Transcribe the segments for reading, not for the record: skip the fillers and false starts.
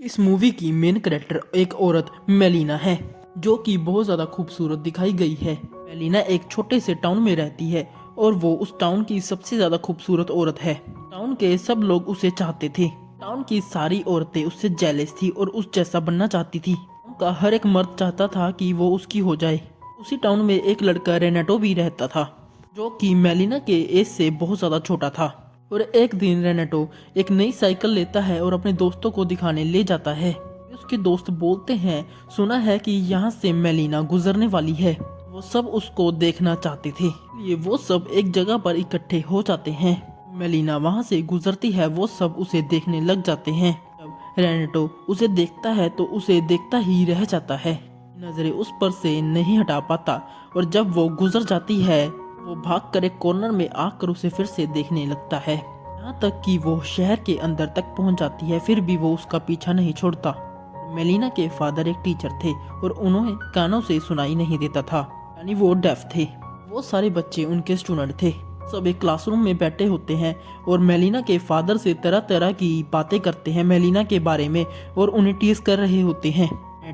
इस मूवी की main character एक औरत मेलिना है, जो कि बहुत ज्यादा खूबसूरत दिखाई गई है। मेलिना एक छोटे से टाउन में रहती है और वो उस टाउन की सबसे ज्यादा खूबसूरत औरत है। टाउन के सब लोग उसे चाहते थे। टाउन की सारी औरतें उससे जेलस थी और उस जैसा बनना चाहती थी। उनका हर एक मर्द चाहता था कि वो उसकी हो जाए। उसी टाउन में एक लड़का रेनेटो भी रहता था, जो कि मेलिना के एज से बहुत ज्यादा छोटा था। और एक दिन रेनेटो एक नई साइकिल लेता है और अपने दोस्तों को दिखाने ले जाता है। उसके दोस्त बोलते हैं, सुना है कि यहाँ से मेलिना गुजरने वाली है। वो सब उसको देखना चाहते थे, ये वो सब एक जगह पर इकट्ठे हो जाते हैं। मेलिना वहाँ से गुजरती है, वो सब उसे देखने लग जाते हैं। जब रेनेटो उसे देखता है तो उसे देखता ही रह जाता है, नजरें उस पर से नहीं हटा पाता। और जब वो गुजर जाती है, वो भागकर एक कॉर्नर में आकर उसे फिर से देखने लगता है, यहाँ तक कि वो शहर के अंदर तक पहुँच जाती है। फिर भी वो उसका पीछा नहीं छोड़ता। मेलिना के फादर एक टीचर थे और उन्हें कानों से सुनाई नहीं देता था, यानी वो डेफ थे। वो सारे बच्चे उनके स्टूडेंट थे। सब एक क्लासरूम में बैठे होते हैं और मेलिना के फादर से तरह तरह की बातें करते हैं मेलिना के बारे में और उन्हें टीज कर रहे होते हैं।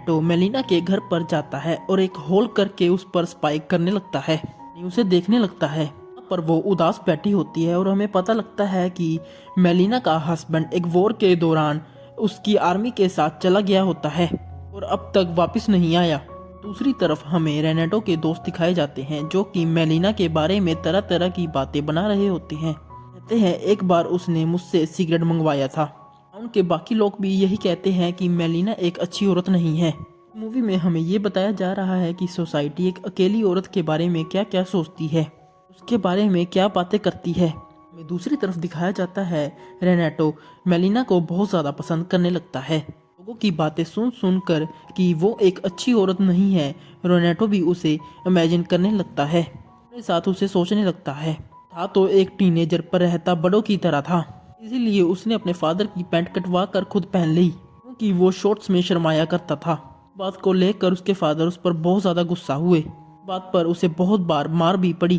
तो मेलिना के घर पर जाता है और एक होल करके उस पर स्पाइक करने लगता है, उसे देखने लगता है। पर वो उदास बैठी होती है और हमें पता लगता है कि मेलिना का हस्बैंड एक वॉर के दौरान उसकी आर्मी के साथ चला गया होता है और अब तक वापस नहीं आया। दूसरी तरफ हमें रेनेटो के दोस्त दिखाए जाते हैं, जो कि मेलिना के बारे में तरह तरह की बातें बना रहे होते हैं। कहते हैं एक बार उसने मुझसे सिगरेट मंगवाया था। उनके बाकी लोग भी यही कहते हैं कि मेलिना एक अच्छी औरत नहीं है। मूवी में हमें ये बताया जा रहा है कि सोसाइटी एक अकेली औरत के बारे में क्या क्या सोचती है, उसके बारे में क्या बातें करती है। हमें दूसरी तरफ दिखाया जाता है रेनेटो मेलिना को बहुत ज़्यादा पसंद करने लगता है। लोगों की बातें सुन सुन कर कि वो एक अच्छी औरत नहीं है, रेनेटो भी उसे इमेजिन करने लगता है, अपने साथ उसे सोचने लगता है। था तो एक टीनेजर पर रहता बड़ों की तरह था, इसीलिए उसने अपने फादर की पैंट कटवा कर खुद पहन ली, क्योंकि वो शॉर्ट्स में शर्माया करता था। बात को लेकर उसके फादर उस पर बहुत ज़्यादा गुस्सा हुए। बात पर उसे बहुत बार मार भी पड़ी,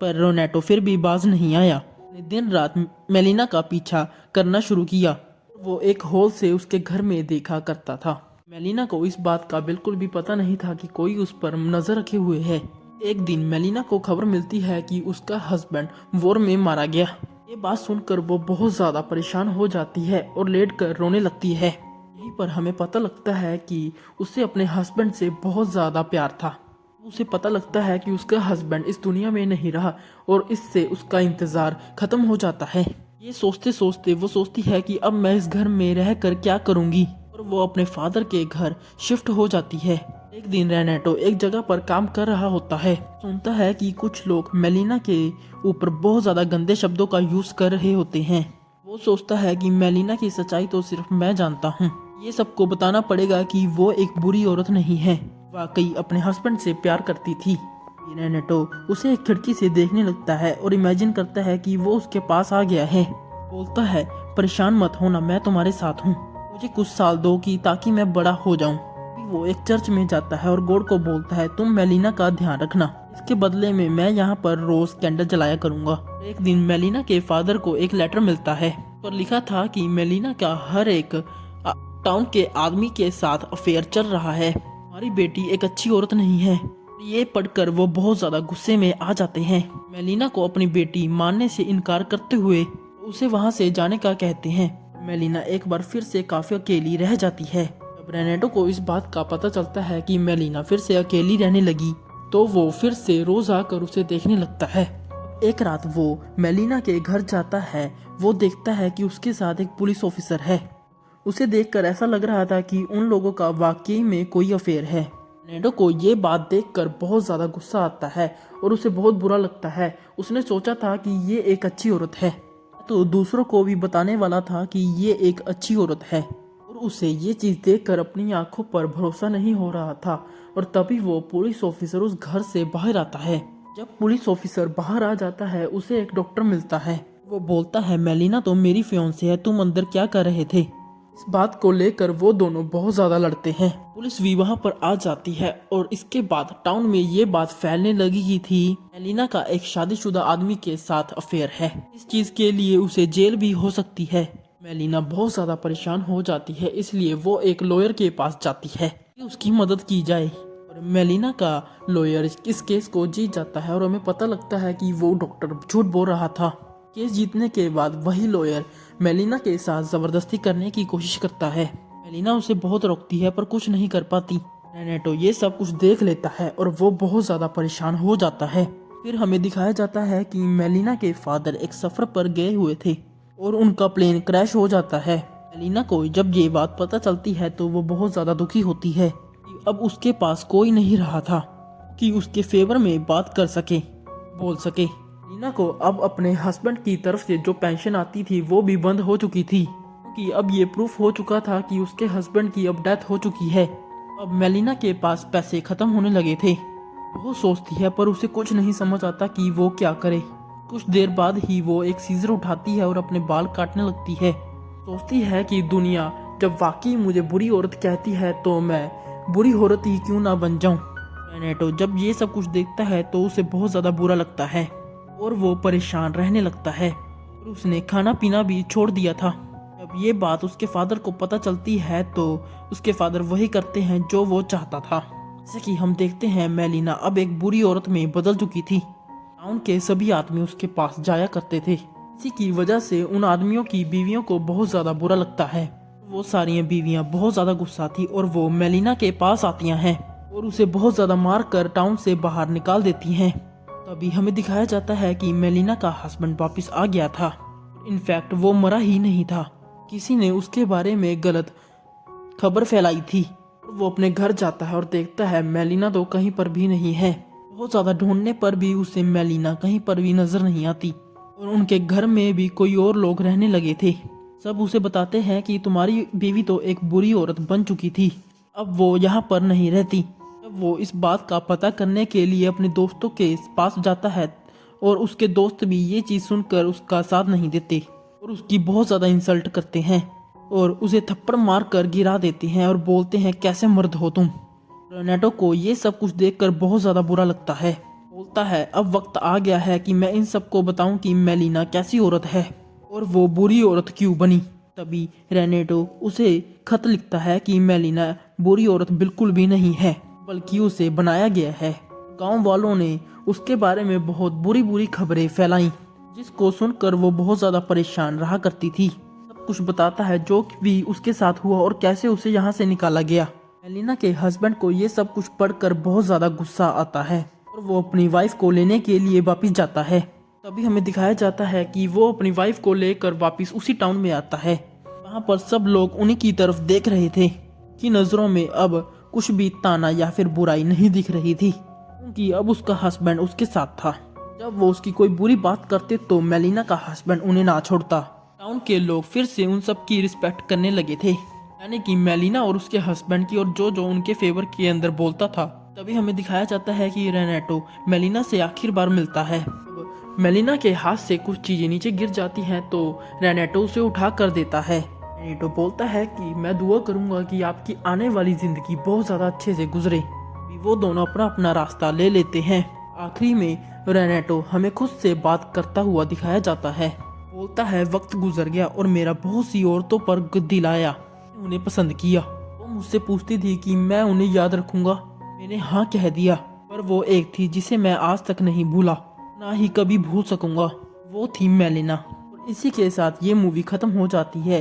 पर रोनेटो फिर भी बाज नहीं आया। दिन रात मेलिना का पीछा करना शुरू किया। वो एक होल से उसके घर में देखा करता था। मेलिना को इस बात का बिल्कुल भी पता नहीं था कि कोई उस पर नजर रखे हुए है। एक दिन मेलिना को खबर मिलती है कि उसका हस्बैंड वॉर में मारा गया। ये बात सुनकर वो बहुत ज्यादा परेशान हो जाती है और लेटकर रोने लगती है। यहीं पर हमें पता लगता है कि उसे अपने हस्बैंड से बहुत ज्यादा प्यार था। उसे पता लगता है कि उसका हस्बैंड इस दुनिया में नहीं रहा और इससे उसका इंतजार खत्म हो जाता है। ये सोचते सोचते वो सोचती है कि अब मैं इस घर में रहकर क्या करूंगी, और वो अपने फादर के घर शिफ्ट हो जाती है। एक दिन रेनेटो एक जगह पर काम कर रहा होता है, सुनता है कि कुछ लोग मेलिना के ऊपर बहुत ज्यादा गंदे शब्दों का यूज कर रहे होते हैं। वो सोचता है कि मेलिना की सच्चाई तो सिर्फ मैं जानता हूँ, ये सबको बताना पड़ेगा कि वो एक बुरी औरत नहीं है, वाकई अपने हस्बैंड से प्यार करती थी। रेनेटो उसे एक खिड़की से देखने लगता है और इमेजिन करता है कि वो उसके पास आ गया है। बोलता है, परेशान मत होना, मैं तुम्हारे साथ हूँ, मुझे कुछ साल दो कि ताकि मैं बड़ा हो जाऊँ। वो एक चर्च में जाता है और गॉड को बोलता है, तुम मेलिना का ध्यान रखना, इसके बदले में मैं यहाँ पर रोज कैंडल जलाया करूंगा। एक दिन मेलिना के फादर को एक लेटर मिलता है, पर लिखा था कि मेलिना का हर एक टाउन के आदमी के साथ अफेयर चल रहा है, हमारी बेटी एक अच्छी औरत नहीं है। ये पढ़कर वो बहुत ज्यादा गुस्से में आ जाते हैं। मेलिना को अपनी बेटी मानने से इनकार करते हुए उसे वहां से जाने का कहते हैं। मेलिना एक बार फिर से काफी अकेली रह जाती है। जब रेनेटो को इस बात का पता चलता है कि मेलिना फिर से अकेली रहने लगी, तो वो फिर से रोज आकर उसे देखने लगता है। एक रात वो मेलिना के घर जाता है। वो देखता है कि उसके साथ एक पुलिस ऑफिसर है। उसे देखकर ऐसा लग रहा था कि उन लोगों का वाकई में कोई अफेयर है। नेडो को ये बात देखकर बहुत ज़्यादा गुस्सा आता है और उसे बहुत बुरा लगता है। उसने सोचा था कि ये एक अच्छी औरत है, तो दूसरों को भी बताने वाला था कि ये एक अच्छी औरत है, और उसे ये चीज़ देखकर अपनी आंखों पर भरोसा नहीं हो रहा था। और तभी वो पुलिस ऑफिसर उस घर से बाहर आता है। जब पुलिस ऑफिसर बाहर आ जाता है, उसे एक डॉक्टर मिलता है। वो बोलता है, मेलिना तो मेरी फियांसे है, तुम अंदर क्या कर रहे थे। इस बात को लेकर वो दोनों बहुत ज्यादा लड़ते हैं। पुलिस भी वहां पर आ जाती है और इसके बाद टाउन में ये बात फैलने लगी की थी मेलिना का एक शादीशुदा आदमी के साथ अफेयर है। इस चीज के लिए उसे जेल भी हो सकती है। मेलिना बहुत ज़्यादा परेशान हो जाती है, इसलिए वो एक लॉयर के पास जाती है कि उसकी मदद की जाए। और मेलिना का लॉयर इस केस को जीत जाता है और हमें पता लगता है कि वो डॉक्टर झूठ बोल रहा था। केस जीतने के बाद वही लॉयर मेलिना के साथ ज़बरदस्ती करने की कोशिश करता है। मेलिना उसे बहुत रोकती है पर कुछ नहीं कर पाती। रेनेटो ये सब कुछ देख लेता है और वो बहुत ज़्यादा परेशान हो जाता है। फिर हमें दिखाया जाता है कि मेलिना के फादर एक सफ़र पर गए हुए थे और उनका प्लेन क्रैश हो जाता है। मेलिना को जब ये बात पता चलती है तो वो बहुत ज़्यादा दुखी होती है कि अब उसके पास कोई नहीं रहा था कि उसके फेवर में बात कर सके, बोल सके। मेलिना को अब अपने हस्बैंड की तरफ से जो पेंशन आती थी वो भी बंद हो चुकी थी, क्योंकि अब ये प्रूफ हो चुका था कि उसके हस्बैंड की अब डेथ हो चुकी है। अब मेलिना के पास पैसे खत्म होने लगे थे। वो सोचती है पर उसे कुछ नहीं समझ आता कि वो क्या करे। कुछ देर बाद ही वो एक सीजर उठाती है और अपने बाल काटने लगती है। सोचती है कि दुनिया जब वाकई मुझे बुरी औरत कहती है तो मैं बुरी औरत ही क्यों ना बन जाऊं। रेनेटो जब ये सब कुछ देखता है तो उसे बहुत ज़्यादा बुरा लगता है और वो परेशान रहने लगता है और उसने खाना पीना भी छोड़ दिया था। जब ये बात उसके फादर को पता चलती है तो उसके फादर वही करते हैं जो वो चाहता था। जैसे कि हम देखते हैं मेलिना अब एक बुरी औरत में बदल चुकी थी। टाउन के सभी आदमी उसके पास जाया करते थे। इसी की वजह से उन आदमियों की बीवियों को बहुत ज़्यादा बुरा लगता है। वो सारी बीवियां बहुत ज़्यादा गुस्सा थी और वो मेलिना के पास आती हैं और उसे बहुत ज़्यादा मार कर टाउन से बाहर निकाल देती हैं। तभी हमें दिखाया जाता है कि मेलिना का हस्बैंड वापस आ गया था। इनफैक्ट वो मरा ही नहीं था, किसी ने उसके बारे में गलत खबर फैलाई थी। वो अपने घर जाता है और देखता है मेलिना तो कहीं पर भी नहीं है। बहुत ज़्यादा ढूंढने पर भी उसे मेलिना कहीं पर भी नजर नहीं आती और उनके घर में भी कोई और लोग रहने लगे थे। सब उसे बताते हैं कि तुम्हारी बीवी तो एक बुरी औरत बन चुकी थी, अब वो यहाँ पर नहीं रहती। जब वो इस बात का पता करने के लिए अपने दोस्तों के पास जाता है और उसके दोस्त भी ये चीज़ सुनकर उसका साथ नहीं देते और उसकी बहुत ज़्यादा इंसल्ट करते हैं और उसे थप्पड़ मार कर गिरा देते हैं और बोलते हैं कैसे मर्द हो तुम। रेनेटो को ये सब कुछ देखकर बहुत ज़्यादा बुरा लगता है। बोलता है अब वक्त आ गया है कि मैं इन सबको बताऊं कि मेलिना कैसी औरत है और वो बुरी औरत क्यों बनी। तभी रेनेटो उसे खत लिखता है कि मेलिना बुरी औरत बिल्कुल भी नहीं है, बल्कि उसे बनाया गया है। गांव वालों ने उसके बारे में बहुत बुरी बुरी खबरें फैलाई, जिसको सुनकर वो बहुत ज़्यादा परेशान रहा करती थी। सब कुछ बताता है जो भी उसके साथ हुआ और कैसे उसे यहाँ से निकाला गया। मेलिना के हस्बैंड को ये सब कुछ पढ़कर बहुत ज़्यादा गुस्सा आता है और वो अपनी वाइफ को लेने के लिए वापस जाता है। तभी हमें दिखाया जाता है कि वो अपनी वाइफ को लेकर वापस उसी टाउन में आता है। वहाँ पर सब लोग उन्हीं की तरफ देख रहे थे कि नज़रों में अब कुछ भी ताना या फिर बुराई नहीं दिख रही थी, क्योंकि अब उसका हस्बैंड उसके साथ था। जब वो उसकी कोई बुरी बात करते तो मेलिना का हस्बैंड उन्हें ना छोड़ता। टाउन के लोग फिर से उन सब की रिस्पेक्ट करने लगे थे, यानी कि मेलिना और उसके हस्बैंड की, और जो जो उनके फेवर के अंदर बोलता था। तभी हमें दिखाया जाता है कि रेनेटो मेलिना से आखिर बार मिलता है। मेलिना के हाथ से कुछ चीजें नीचे गिर जाती हैं तो रेनेटो उसे उठा कर देता है। रेनेटो बोलता है कि मैं दुआ करूंगा कि आपकी आने वाली जिंदगी बहुत ज्यादा अच्छे से गुजरे। वो दोनों अपना अपना रास्ता ले लेते हैं। आखिरी में रेनेटो हमें खुद से बात करता हुआ दिखाया जाता है। बोलता है वक्त गुजर गया और मेरा बहुत सी औरतों पर दिल आया, उन्हें पसंद किया। वो मुझसे पूछती थी कि मैं उन्हें याद रखूंगा, मैंने हाँ कह दिया, पर वो एक थी जिसे मैं आज तक नहीं भूला, ना ही कभी भूल सकूंगा। वो थी मेलिना। और इसी के साथ ये मूवी खत्म हो जाती है।